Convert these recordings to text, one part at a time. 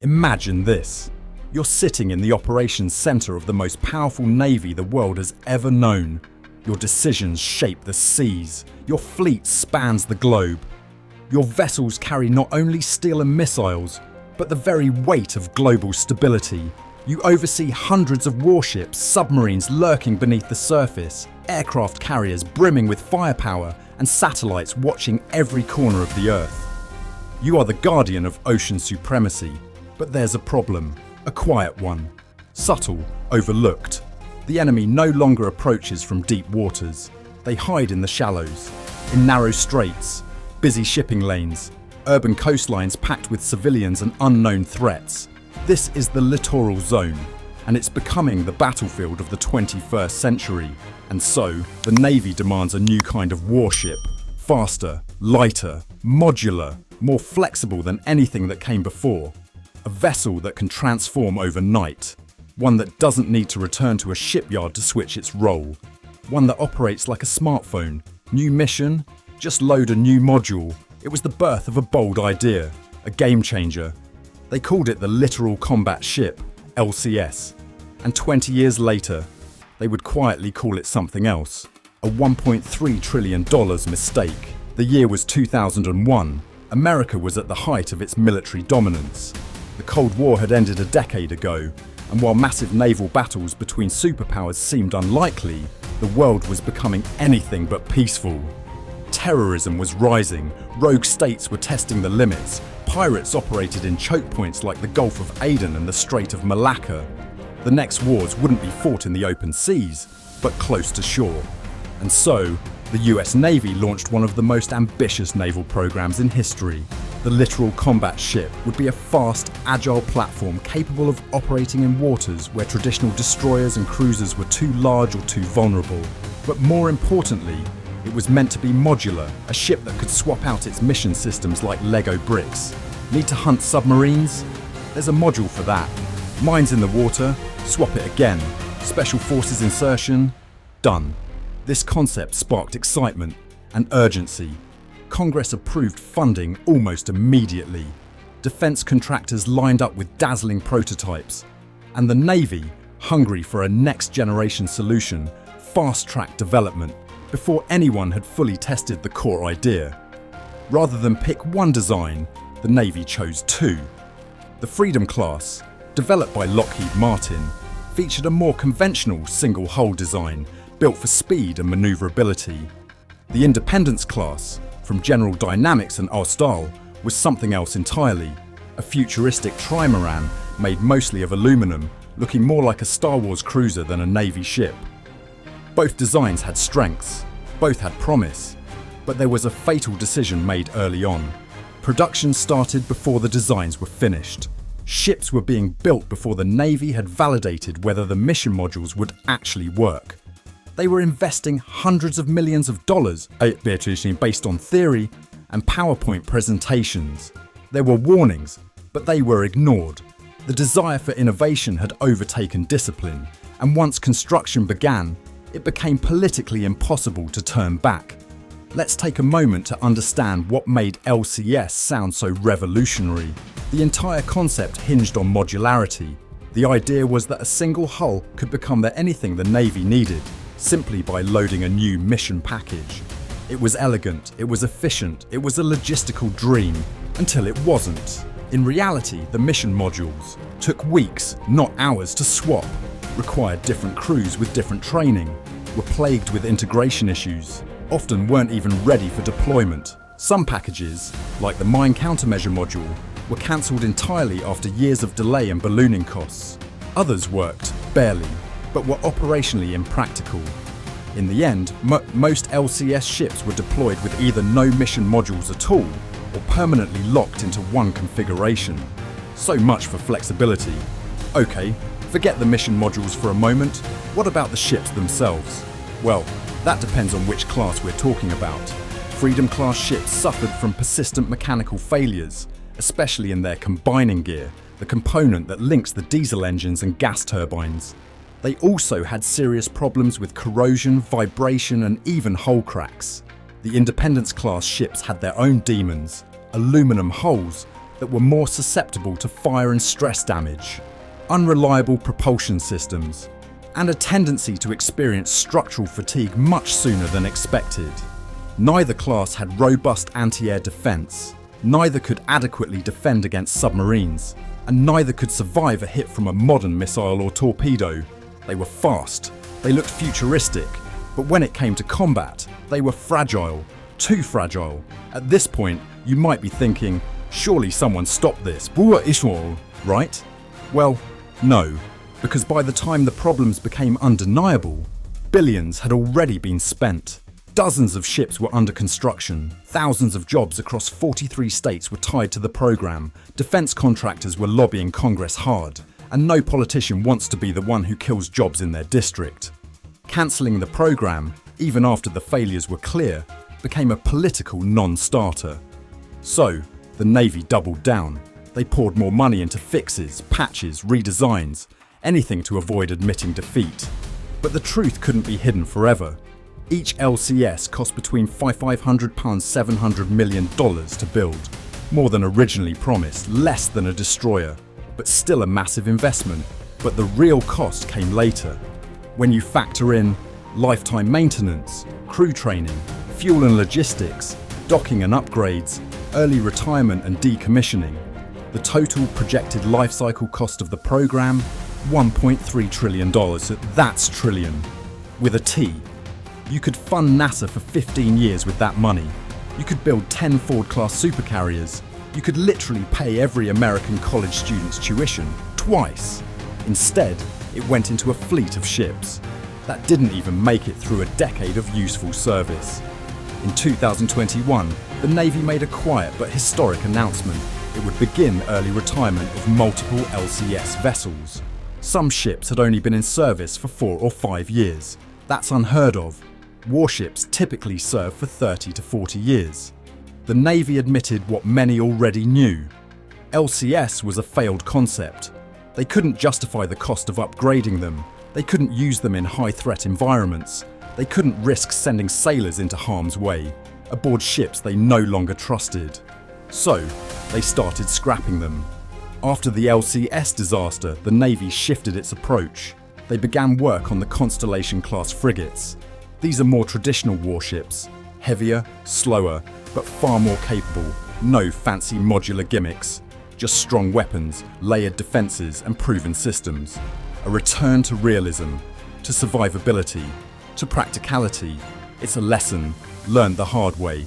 Imagine this. You're sitting in the operations center of the most powerful navy the world has ever known. Your decisions shape the seas. Your fleet spans the globe. Your vessels carry not only steel and missiles, but the very weight of global stability. You oversee hundreds of warships, submarines lurking beneath the surface, aircraft carriers brimming with firepower, and satellites watching every corner of the Earth. You are the guardian of ocean supremacy. But there's a problem, a quiet one, subtle, overlooked. The enemy no longer approaches from deep waters. They hide in the shallows, in narrow straits, busy shipping lanes, urban coastlines packed with civilians and unknown threats. This is the littoral zone, and it's becoming the battlefield of the 21st century. And so, the Navy demands a new kind of warship, faster, lighter, modular, more flexible than anything that came before. A vessel that can transform overnight. One that doesn't need to return to a shipyard to switch its role. One that operates like a smartphone. New mission, just load a new module. It was the birth of a bold idea, a game changer. They called it the Littoral Combat Ship, LCS. And 20 years later, they would quietly call it something else. A $1.3 trillion mistake. The year was 2001. America was at the height of its military dominance. The Cold War had ended a decade ago, and while massive naval battles between superpowers seemed unlikely, the world was becoming anything but peaceful. Terrorism was rising, rogue states were testing the limits, pirates operated in choke points like the Gulf of Aden and the Strait of Malacca. The next wars wouldn't be fought in the open seas, but close to shore. And so, the US Navy launched one of the most ambitious naval programs in history. The Littoral Combat Ship would be a fast, agile platform capable of operating in waters where traditional destroyers and cruisers were too large or too vulnerable. But more importantly, it was meant to be modular, a ship that could swap out its mission systems like Lego bricks. Need to hunt submarines? There's a module for that. Mines in the water? Swap it again. Special forces insertion? Done. This concept sparked excitement and urgency. Congress approved funding almost immediately. Defense contractors lined up with dazzling prototypes. And the Navy, hungry for a next-generation solution, fast-tracked development before anyone had fully tested the core idea. Rather than pick one design, the Navy chose two. The Freedom class, developed by Lockheed Martin, featured a more conventional single-hull design built for speed and maneuverability. The Independence class, from General Dynamics and Austal, was something else entirely, a futuristic trimaran made mostly of aluminum, looking more like a Star Wars cruiser than a Navy ship. Both designs had strengths, both had promise, but there was a fatal decision made early on. Production started before the designs were finished. Ships were being built before the Navy had validated whether the mission modules would actually work. They were investing hundreds of millions of dollars, based on theory and PowerPoint presentations. There were warnings, but they were ignored. The desire for innovation had overtaken discipline, and once construction began, it became politically impossible to turn back. Let's take a moment to understand what made LCS sound so revolutionary. The entire concept hinged on modularity. The idea was that a single hull could become anything the Navy needed, simply by loading a new mission package. It was elegant, it was efficient, it was a logistical dream, until it wasn't. In reality, the mission modules took weeks, not hours to swap, required different crews with different training, were plagued with integration issues, often weren't even ready for deployment. Some packages, like the mine countermeasure module, were cancelled entirely after years of delay and ballooning costs. Others worked, barely, but were operationally impractical. In the end, most LCS ships were deployed with either no mission modules at all, or permanently locked into one configuration. So much for flexibility. Okay, forget the mission modules for a moment. What about the ships themselves? Well, that depends on which class we're talking about. Freedom class ships suffered from persistent mechanical failures, especially in their combining gear, the component that links the diesel engines and gas turbines. They also had serious problems with corrosion, vibration, and even hull cracks. The Independence class ships had their own demons, aluminum hulls, that were more susceptible to fire and stress damage, unreliable propulsion systems, and a tendency to experience structural fatigue much sooner than expected. Neither class had robust anti-air defense, neither could adequately defend against submarines, and neither could survive a hit from a modern missile or torpedo. They were fast, they looked futuristic, but when it came to combat, they were fragile, too fragile. At this point, you might be thinking, surely someone stopped this, right? Well, no, because by the time the problems became undeniable, billions had already been spent. Dozens of ships were under construction, thousands of jobs across 43 states were tied to the program, defense contractors were lobbying Congress hard, and no politician wants to be the one who kills jobs in their district. Cancelling the program, even after the failures were clear, became a political non-starter. So, the Navy doubled down. They poured more money into fixes, patches, redesigns, anything to avoid admitting defeat. But the truth couldn't be hidden forever. Each LCS cost between £500 and $700 million to build, more than originally promised, less than a destroyer, but still a massive investment. But the real cost came later. When you factor in lifetime maintenance, crew training, fuel and logistics, docking and upgrades, early retirement and decommissioning, the total projected life cycle cost of the program, $1.3 trillion. That's trillion, with a T. You could fund NASA for 15 years with that money. You could build 10 Ford-class supercarriers. You could literally pay every American college student's tuition twice. Instead, it went into a fleet of ships that didn't even make it through a decade of useful service. In 2021, the Navy made a quiet but historic announcement. It would begin early retirement of multiple LCS vessels. Some ships had only been in service for 4 or 5 years. That's unheard of. Warships typically serve for 30 to 40 years. The Navy admitted what many already knew. LCS was a failed concept. They couldn't justify the cost of upgrading them. They couldn't use them in high-threat environments. They couldn't risk sending sailors into harm's way, aboard ships they no longer trusted. So, they started scrapping them. After the LCS disaster, the Navy shifted its approach. They began work on the Constellation-class frigates. These are more traditional warships, heavier, slower, but far more capable. No fancy modular gimmicks, just strong weapons, layered defences and proven systems. A return to realism, to survivability, to practicality. It's a lesson learned the hard way.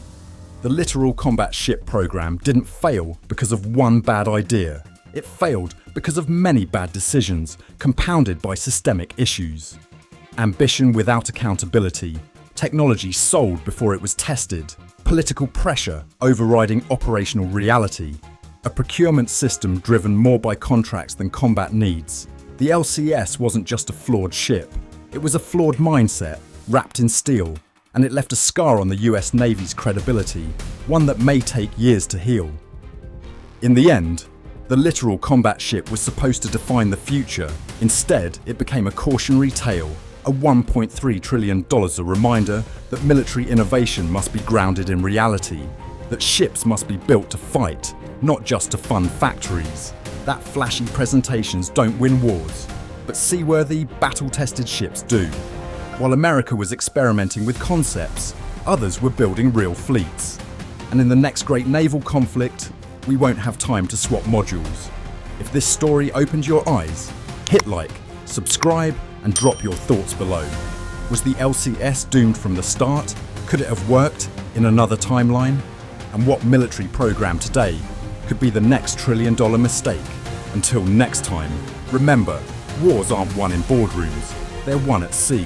The Littoral Combat Ship program didn't fail because of one bad idea. It failed because of many bad decisions, compounded by systemic issues. Ambition without accountability, technology sold before it was tested, political pressure overriding operational reality, a procurement system driven more by contracts than combat needs. The LCS wasn't just a flawed ship, it was a flawed mindset, wrapped in steel, and it left a scar on the US Navy's credibility, one that may take years to heal. In the end, the Littoral Combat Ship was supposed to define the future. Instead, it became a cautionary tale, a $1.3 trillion a reminder that military innovation must be grounded in reality, that ships must be built to fight, not just to fund factories, that flashy presentations don't win wars, but seaworthy, battle-tested ships do. While America was experimenting with concepts, others were building real fleets. And in the next great naval conflict, we won't have time to swap modules. If this story opened your eyes, hit like, subscribe, and drop your thoughts below. Was the LCS doomed from the start? Could it have worked in another timeline? And what military program today could be the next trillion-dollar mistake? Until next time, remember, wars aren't won in boardrooms, they're won at sea.